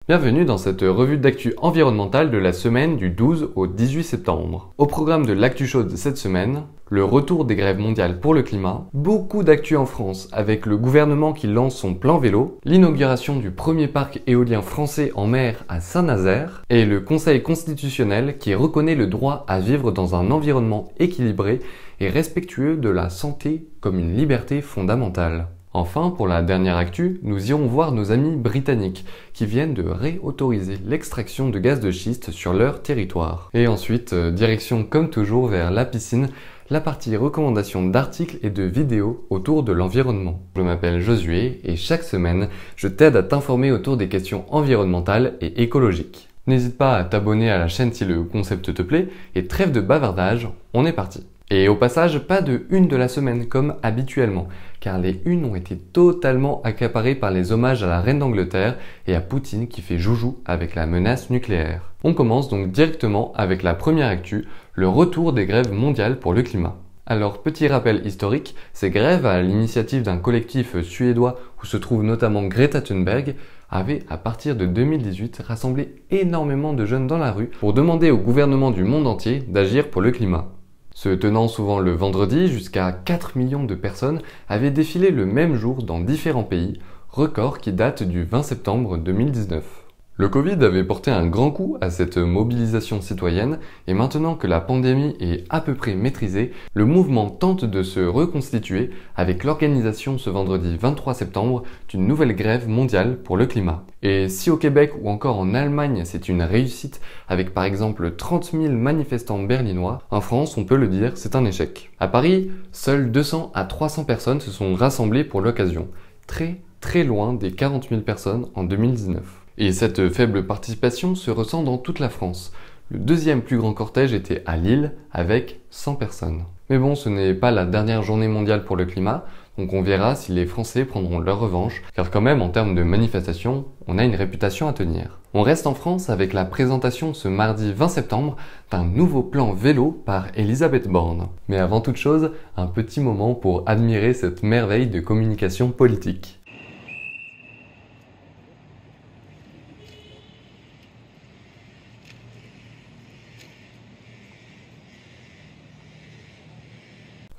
Bienvenue dans cette revue d'actu environnementale de la semaine du 12 au 18 septembre. Au programme de l'actu chaude de cette semaine, le retour des grèves mondiales pour le climat, beaucoup d'actu en France avec le gouvernement qui lance son plan vélo, l'inauguration du premier parc éolien français en mer à Saint-Nazaire et le Conseil constitutionnel qui reconnaît le droit à vivre dans un environnement équilibré et respectueux de la santé comme une liberté fondamentale. Enfin, pour la dernière actu, nous irons voir nos amis britanniques qui viennent de réautoriser l'extraction de gaz de schiste sur leur territoire. Et ensuite, direction comme toujours vers la piscine, la partie recommandation d'articles et de vidéos autour de l'environnement. Je m'appelle Josué et chaque semaine, je t'aide à t'informer autour des questions environnementales et écologiques. N'hésite pas à t'abonner à la chaîne si le concept te plaît et trêve de bavardage, on est parti. Et au passage, pas de une de la semaine comme habituellement, car les unes ont été totalement accaparées par les hommages à la reine d'Angleterre et à Poutine qui fait joujou avec la menace nucléaire. On commence donc directement avec la première actu, le retour des grèves mondiales pour le climat. Alors, petit rappel historique, ces grèves, à l'initiative d'un collectif suédois où se trouve notamment Greta Thunberg, avaient, à partir de 2018, rassemblé énormément de jeunes dans la rue pour demander au gouvernement du monde entier d'agir pour le climat. Se tenant souvent le vendredi, jusqu'à 4 millions de personnes avaient défilé le même jour dans différents pays, record qui date du 20 septembre 2019. Le Covid avait porté un grand coup à cette mobilisation citoyenne et maintenant que la pandémie est à peu près maîtrisée, le mouvement tente de se reconstituer avec l'organisation ce vendredi 23 septembre d'une nouvelle grève mondiale pour le climat. Et si au Québec ou encore en Allemagne c'est une réussite avec par exemple 30 000 manifestants berlinois, en France on peut le dire c'est un échec. À Paris, seules 200 à 300 personnes se sont rassemblées pour l'occasion, très loin des 40 000 personnes en 2019. Et cette faible participation se ressent dans toute la France. Le deuxième plus grand cortège était à Lille avec 100 personnes. Mais bon, ce n'est pas la dernière journée mondiale pour le climat, donc on verra si les Français prendront leur revanche, car quand même en termes de manifestation, on a une réputation à tenir. On reste en France avec la présentation ce mardi 20 septembre d'un nouveau plan vélo par Elisabeth Borne. Mais avant toute chose, un petit moment pour admirer cette merveille de communication politique.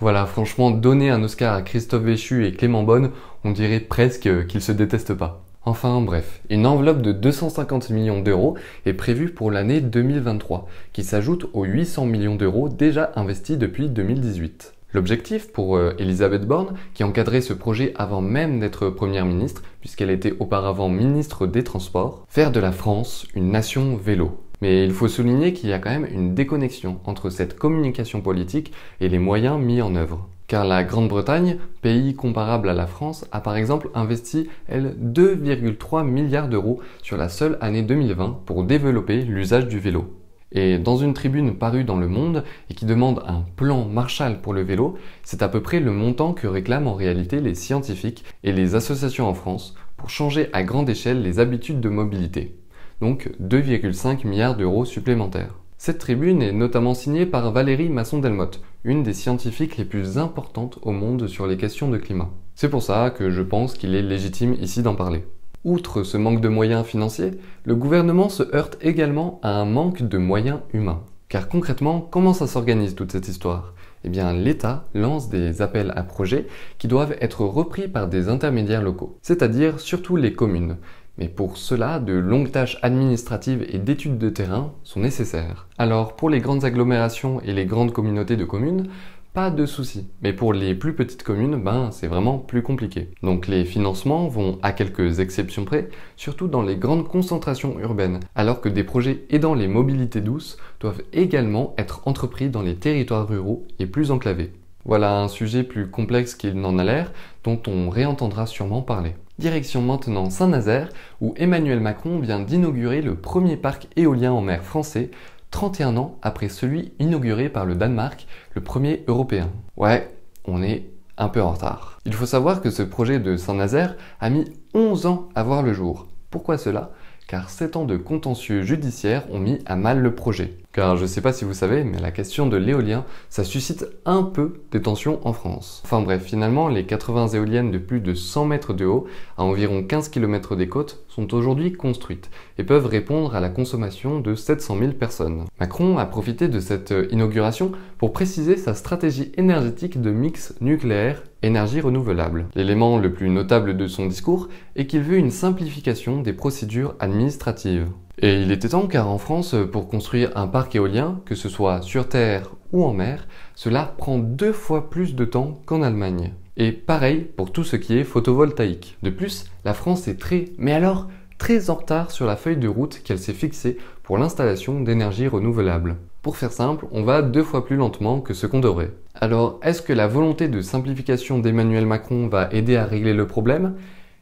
Voilà, franchement, donner un Oscar à Christophe Béchu et Clément Beaune, on dirait presque qu'ils se détestent pas. Enfin bref, une enveloppe de 250 millions d'euros est prévue pour l'année 2023, qui s'ajoute aux 800 millions d'euros déjà investis depuis 2018. L'objectif pour Elisabeth Borne, qui encadrait ce projet avant même d'être Première ministre, puisqu'elle était auparavant ministre des Transports, faire de la France une nation vélo. Mais il faut souligner qu'il y a quand même une déconnexion entre cette communication politique et les moyens mis en œuvre. Car la Grande-Bretagne, pays comparable à la France, a par exemple investi, elle, 2,3 milliards d'euros sur la seule année 2020 pour développer l'usage du vélo. Et dans une tribune parue dans Le Monde et qui demande un plan Marshall pour le vélo, c'est à peu près le montant que réclament en réalité les scientifiques et les associations en France pour changer à grande échelle les habitudes de mobilité. Donc 2,5 milliards d'euros supplémentaires. Cette tribune est notamment signée par Valérie Masson-Delmotte, une des scientifiques les plus importantes au monde sur les questions de climat. C'est pour ça que je pense qu'il est légitime ici d'en parler. Outre ce manque de moyens financiers, le gouvernement se heurte également à un manque de moyens humains. Car concrètement, comment ça s'organise toute cette histoire ? Eh bien, l'État lance des appels à projets qui doivent être repris par des intermédiaires locaux, c'est-à-dire surtout les communes. Mais pour cela, de longues tâches administratives et d'études de terrain sont nécessaires. Alors, pour les grandes agglomérations et les grandes communautés de communes, pas de souci. Mais pour les plus petites communes, c'est vraiment plus compliqué. Donc les financements vont, à quelques exceptions près, surtout dans les grandes concentrations urbaines, alors que des projets aidant les mobilités douces doivent également être entrepris dans les territoires ruraux et plus enclavés. Voilà un sujet plus complexe qu'il n'en a l'air, dont on réentendra sûrement parler. Direction maintenant Saint-Nazaire, où Emmanuel Macron vient d'inaugurer le premier parc éolien en mer français, 31 ans après celui inauguré par le Danemark, le premier européen. Ouais, on est un peu en retard. Il faut savoir que ce projet de Saint-Nazaire a mis 11 ans à voir le jour. Pourquoi cela ? Car 7 ans de contentieux judiciaires ont mis à mal le projet. Car je sais pas si vous savez, mais la question de l'éolien, ça suscite un peu des tensions en France. Enfin bref, finalement, les 80 éoliennes de plus de 100 mètres de haut, à environ 15 km des côtes, sont aujourd'hui construites et peuvent répondre à la consommation de 700 000 personnes. Macron a profité de cette inauguration pour préciser sa stratégie énergétique de mix nucléaire énergie renouvelable. L'élément le plus notable de son discours est qu'il veut une simplification des procédures administratives. Et il était temps car en France, pour construire un parc éolien, que ce soit sur terre ou en mer, cela prend 2 fois plus de temps qu'en Allemagne. Et pareil pour tout ce qui est photovoltaïque. De plus, la France est très en retard sur la feuille de route qu'elle s'est fixée pour l'installation d'énergie renouvelable. Pour faire simple, on va 2 fois plus lentement que ce qu'on devrait. Alors, est-ce que la volonté de simplification d'Emmanuel Macron va aider à régler le problème ?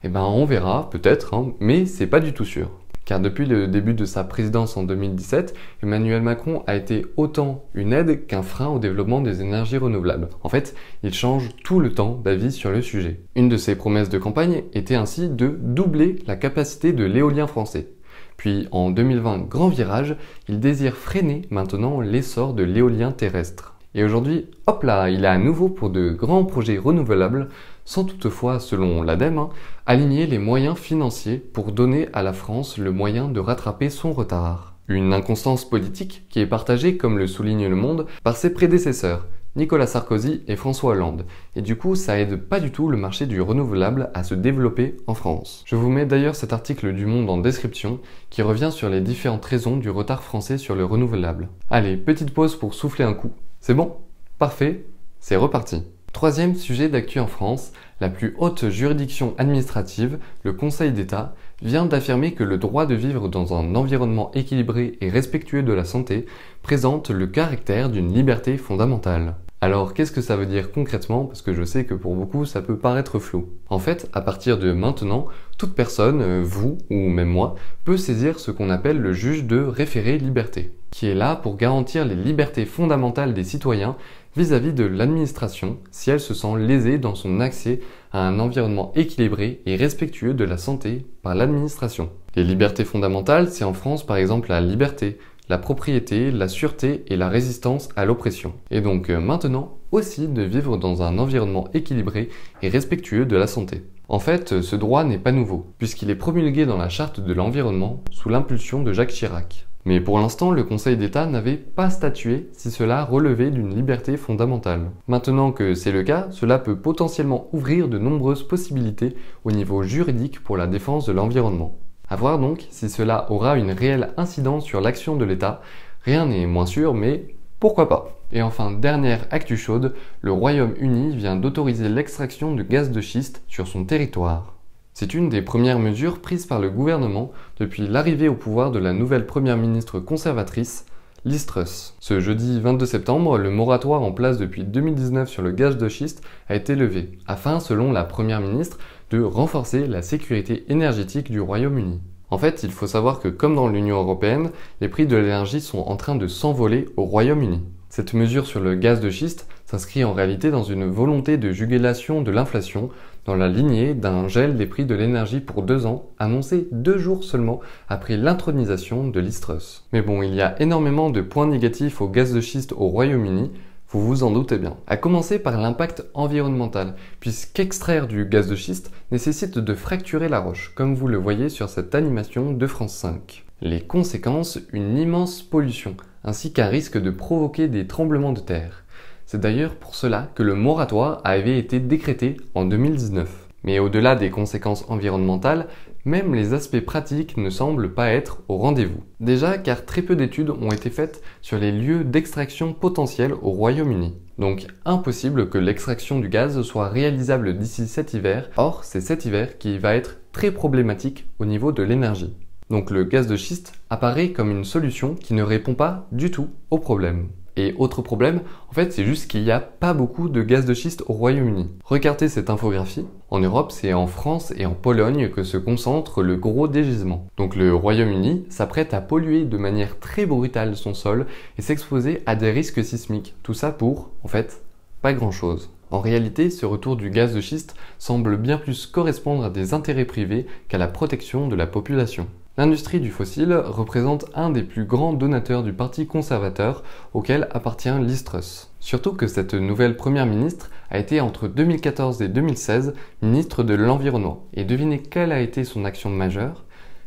Eh ben, on verra, peut-être, mais c'est pas du tout sûr. Car depuis le début de sa présidence en 2017, Emmanuel Macron a été autant une aide qu'un frein au développement des énergies renouvelables. En fait, il change tout le temps d'avis sur le sujet. Une de ses promesses de campagne était ainsi de doubler la capacité de l'éolien français. Puis en 2020, grand virage, il désire freiner maintenant l'essor de l'éolien terrestre. Et aujourd'hui, hop là, il est à nouveau pour de grands projets renouvelables, sans toutefois, selon l'ADEME, aligner les moyens financiers pour donner à la France le moyen de rattraper son retard. Une inconstance politique qui est partagée, comme le souligne Le Monde, par ses prédécesseurs, Nicolas Sarkozy et François Hollande. Et du coup, ça aide pas du tout le marché du renouvelable à se développer en France. Je vous mets d'ailleurs cet article du Monde en description qui revient sur les différentes raisons du retard français sur le renouvelable. Allez, petite pause pour souffler un coup. C'est bon ? Parfait, c'est reparti. Troisième sujet d'actu en France, la plus haute juridiction administrative, le Conseil d'État, vient d'affirmer que le droit de vivre dans un environnement équilibré et respectueux de la santé présente le caractère d'une liberté fondamentale. Alors qu'est-ce que ça veut dire concrètement? Parce que je sais que pour beaucoup ça peut paraître flou. En fait, à partir de maintenant, toute personne, vous ou même moi, peut saisir ce qu'on appelle le juge de référé liberté, qui est là pour garantir les libertés fondamentales des citoyens vis-à-vis de l'administration si elle se sent lésée dans son accès à un environnement équilibré et respectueux de la santé par l'administration. Les libertés fondamentales, c'est en France par exemple la liberté, la propriété, la sûreté et la résistance à l'oppression. Et donc maintenant aussi de vivre dans un environnement équilibré et respectueux de la santé. En fait, ce droit n'est pas nouveau, puisqu'il est promulgué dans la Charte de l'environnement sous l'impulsion de Jacques Chirac. Mais pour l'instant, le Conseil d'État n'avait pas statué si cela relevait d'une liberté fondamentale. Maintenant que c'est le cas, cela peut potentiellement ouvrir de nombreuses possibilités au niveau juridique pour la défense de l'environnement. À voir donc si cela aura une réelle incidence sur l'action de l'État. Rien n'est moins sûr, mais pourquoi pas. Et enfin, dernière actu chaude, le Royaume-Uni vient d'autoriser l'extraction de gaz de schiste sur son territoire. C'est une des premières mesures prises par le gouvernement depuis l'arrivée au pouvoir de la nouvelle première ministre conservatrice, Liz Truss. Ce jeudi 22 septembre, le moratoire en place depuis 2019 sur le gaz de schiste a été levé, afin, selon la première ministre, de renforcer la sécurité énergétique du Royaume-Uni. En fait, il faut savoir que comme dans l'Union européenne, les prix de l'énergie sont en train de s'envoler au Royaume-Uni. Cette mesure sur le gaz de schiste s'inscrit en réalité dans une volonté de jugulation de l'inflation dans la lignée d'un gel des prix de l'énergie pour 2 ans, annoncé 2 jours seulement après l'intronisation de Liz Truss. Mais bon, il y a énormément de points négatifs au gaz de schiste au Royaume-Uni, vous vous en doutez bien. À commencer par l'impact environnemental, puisqu'extraire du gaz de schiste nécessite de fracturer la roche, comme vous le voyez sur cette animation de France 5. Les conséquences, une immense pollution, ainsi qu'un risque de provoquer des tremblements de terre. C'est d'ailleurs pour cela que le moratoire avait été décrété en 2019. Mais au-delà des conséquences environnementales, même les aspects pratiques ne semblent pas être au rendez-vous. Déjà car très peu d'études ont été faites sur les lieux d'extraction potentiels au Royaume-Uni. Donc impossible que l'extraction du gaz soit réalisable d'ici cet hiver. Or, c'est cet hiver qui va être très problématique au niveau de l'énergie. Donc le gaz de schiste apparaît comme une solution qui ne répond pas du tout au problème. Et autre problème, en fait, c'est juste qu'il n'y a pas beaucoup de gaz de schiste au Royaume-Uni. Regardez cette infographie. En Europe, c'est en France et en Pologne que se concentre le gros des gisements. Donc le Royaume-Uni s'apprête à polluer de manière très brutale son sol et s'exposer à des risques sismiques. Tout ça pour, en fait, pas grand-chose. En réalité, ce retour du gaz de schiste semble bien plus correspondre à des intérêts privés qu'à la protection de la population. L'industrie du fossile représente un des plus grands donateurs du parti conservateur auquel appartient Liz Truss. Surtout que cette nouvelle première ministre a été entre 2014 et 2016 ministre de l'Environnement. Et devinez quelle a été son action majeure?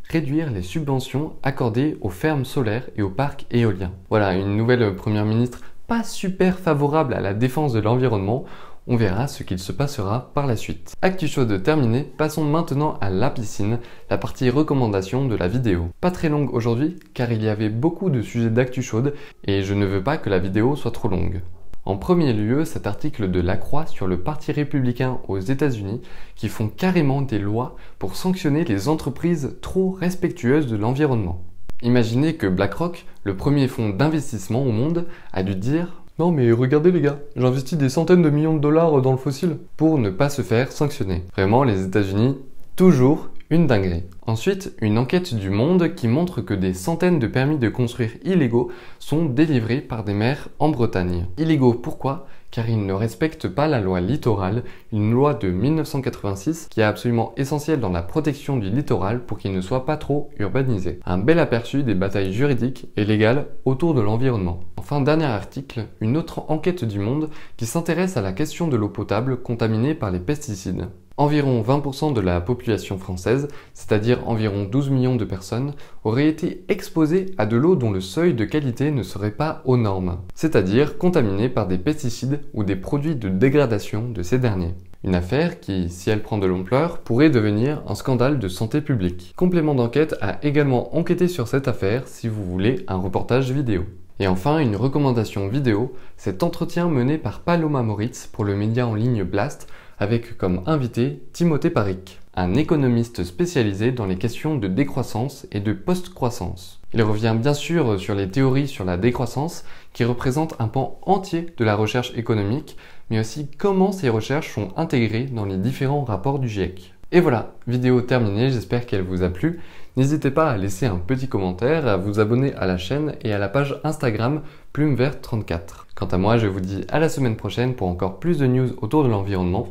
Réduire les subventions accordées aux fermes solaires et aux parcs éoliens. Voilà, une nouvelle première ministre pas super favorable à la défense de l'environnement. On verra ce qu'il se passera par la suite. Actu chaude terminée, passons maintenant à la piscine, la partie recommandation de la vidéo. Pas très longue aujourd'hui, car il y avait beaucoup de sujets d'actu chaude et je ne veux pas que la vidéo soit trop longue. En premier lieu, cet article de La Croix sur le Parti républicain aux États-Unis qui font carrément des lois pour sanctionner les entreprises trop respectueuses de l'environnement. Imaginez que BlackRock, le premier fonds d'investissement au monde, a dû dire « Non mais regardez les gars, j'investis des centaines de millions de dollars dans le fossile » pour ne pas se faire sanctionner. Vraiment, les États-Unis, toujours une dinguerie. Ensuite, une enquête du Monde qui montre que des centaines de permis de construire illégaux sont délivrés par des maires en Bretagne. Illégaux pourquoi? Car ils ne respectent pas la loi littorale, une loi de 1986 qui est absolument essentielle dans la protection du littoral pour qu'il ne soit pas trop urbanisé. Un bel aperçu des batailles juridiques et légales autour de l'environnement. Enfin, dernier article, une autre enquête du Monde qui s'intéresse à la question de l'eau potable contaminée par les pesticides. Environ 20% de la population française, c'est-à-dire environ 12 millions de personnes, auraient été exposées à de l'eau dont le seuil de qualité ne serait pas aux normes, c'est-à-dire contaminée par des pesticides ou des produits de dégradation de ces derniers. Une affaire qui, si elle prend de l'ampleur, pourrait devenir un scandale de santé publique. Complément d'enquête a également enquêté sur cette affaire si vous voulez un reportage vidéo. Et enfin, une recommandation vidéo, cet entretien mené par Paloma Moritz pour le média en ligne Blast, avec comme invité Timothée Paric, un économiste spécialisé dans les questions de décroissance et de post-croissance. Il revient bien sûr sur les théories sur la décroissance qui représentent un pan entier de la recherche économique, mais aussi comment ces recherches sont intégrées dans les différents rapports du GIEC. Et voilà, vidéo terminée, j'espère qu'elle vous a plu. N'hésitez pas à laisser un petit commentaire, à vous abonner à la chaîne et à la page Instagram PlumeVerte34. Quant à moi, je vous dis à la semaine prochaine pour encore plus de news autour de l'environnement.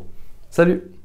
Salut!